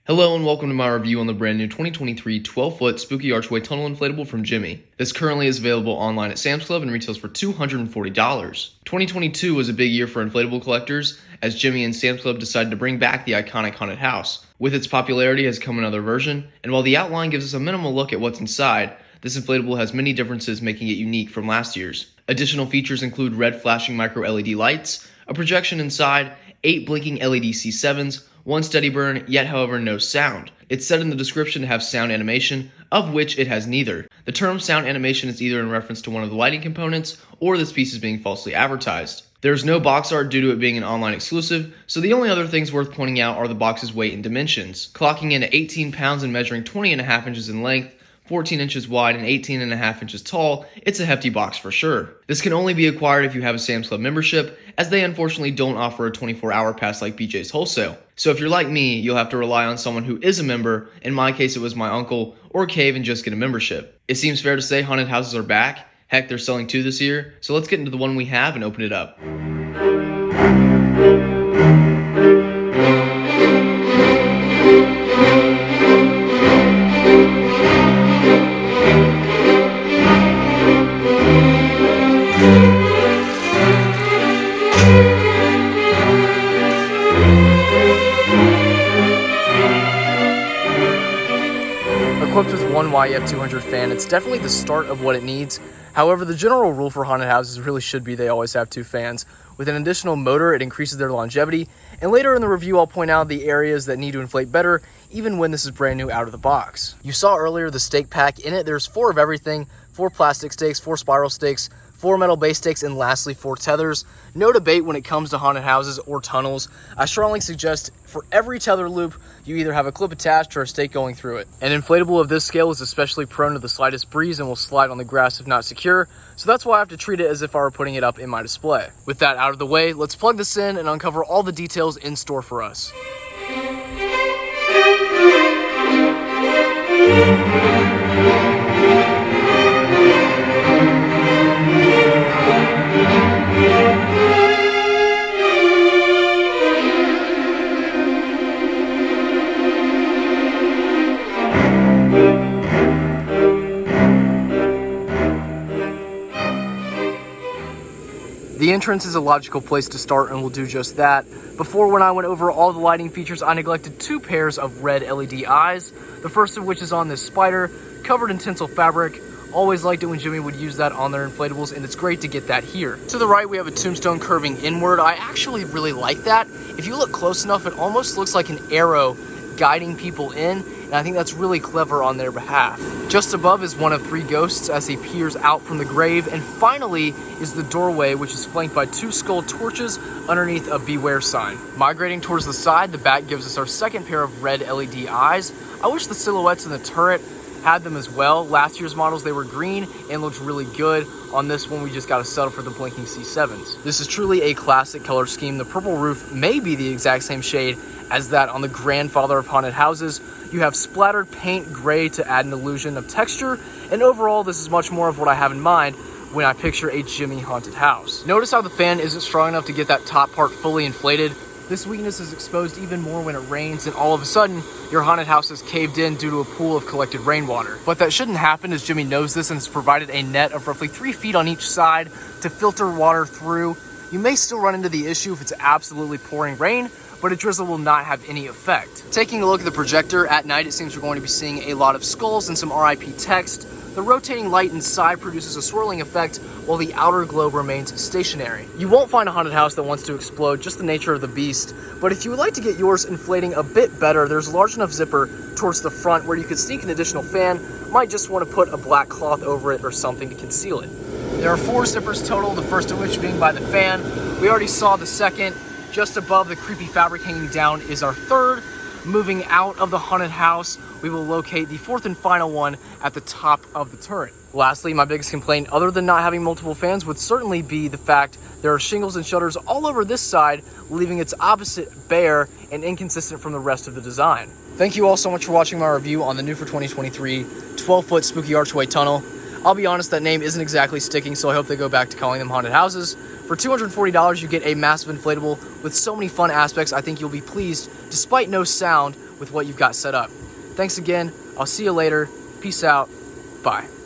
Hello and welcome to my review on the brand new 2023 12-foot spooky archway tunnel inflatable from Gemmy. This currently is available online at Sam's Club and retails for $240. 2022 was a big year for inflatable collectors as Gemmy and Sam's Club decided to bring back the iconic haunted house. With its popularity has come another version, and while the outline gives us a minimal look at what's inside, this inflatable has many differences making it unique from last year's. Additional features include red flashing micro LED lights, a projection inside, 8 blinking LED C7s, 1 steady burn, yet however no sound. It's said in the description to have sound animation, of which it has neither. The term sound animation is either in reference to one of the lighting components, or this piece is being falsely advertised. There's no box art due to it being an online exclusive, so the only other things worth pointing out are the box's weight and dimensions. Clocking in at 18 pounds and measuring 20.5 inches in length, 14 inches wide and 18.5 inches tall, it's a hefty box for sure. This can only be acquired if you have a Sam's Club membership, as they unfortunately don't offer a 24-hour pass like BJ's Wholesale. So if you're like me, you'll have to rely on someone who is a member. In my case, it was my uncle, or cave and just get a membership. It seems fair to say haunted houses are back. Heck, they're selling 2 this year, so let's get into the one we have and open it up. Equipped with one YF200 fan, it's definitely the start of what it needs. However, the general rule for haunted houses really should be they always have 2 fans. With an additional motor, it increases their longevity, and later in the review I'll point out the areas that need to inflate better, even when this is brand new out of the box. You saw earlier the stake pack. In it, there's 4 of everything: 4 plastic stakes, 4 spiral stakes, 4 metal base stakes, and lastly 4 tethers. No debate when it comes to haunted houses or tunnels. I strongly suggest for every tether loop, you either have a clip attached or a stake going through it. An inflatable of this scale is especially prone to the slightest breeze and will slide on the grass if not secure, so that's why I have to treat it as if I were putting it up in my display. With that out of the way, let's plug this in and uncover all the details in store for us. The entrance is a logical place to start and will do just that. Before, when I went over all the lighting features, I neglected 2 pairs of red LED eyes, the first of which is on this spider, covered in tinsel fabric. Always liked it when Gemmy would use that on their inflatables, and it's great to get that here. To the right, we have a tombstone curving inward. I actually really like that. If you look close enough, it almost looks like an arrow guiding people in, and I think that's really clever on their behalf. Just above is one of 3 ghosts as he peers out from the grave, and finally is the doorway, which is flanked by 2 skull torches underneath a beware sign. Migrating towards the side, the back gives us our second pair of red LED eyes. I wish the silhouettes in the turret had them as well. Last year's models, they were green and looked really good. On this one, we just got to settle for the blinking C7s. This is truly a classic color scheme. The purple roof may be the exact same shade as that on the grandfather of haunted houses. You have splattered paint gray to add an illusion of texture, and overall this is much more of what I have in mind when I picture a Gemmy haunted house. Notice how the fan isn't strong enough to get that top part fully inflated. This weakness is exposed even more when it rains, and all of a sudden your haunted house is caved in due to a pool of collected rainwater. But that shouldn't happen, as Gemmy knows this and has provided a net of roughly 3 feet on each side to filter water through. You may still run into the issue if it's absolutely pouring rain, but a drizzle will not have any effect. Taking a look at the projector, at night it seems we're going to be seeing a lot of skulls and some RIP text. The rotating light inside produces a swirling effect while the outer globe remains stationary. You won't find a haunted house that wants to explode, just the nature of the beast, but if you would like to get yours inflating a bit better, there's a large enough zipper towards the front where you could sneak an additional fan. Might just want to put a black cloth over it or something to conceal it. There are 4 zippers total, the first of which being by the fan. We already saw the second. Just above the creepy fabric hanging down is our third. Moving out of the haunted house, we will locate the 4th and final one at the top of the turret. Lastly, my biggest complaint, other than not having multiple fans, would certainly be the fact there are shingles and shutters all over this side, leaving its opposite bare and inconsistent from the rest of the design. Thank you all so much for watching my review on the new for 2023 12-foot spooky archway tunnel. I'll be honest, that name isn't exactly sticking, so I hope they go back to calling them haunted houses. For $240, you get a massive inflatable with so many fun aspects. I think you'll be pleased, despite no sound, with what you've got set up. Thanks again. I'll see you later. Peace out. Bye.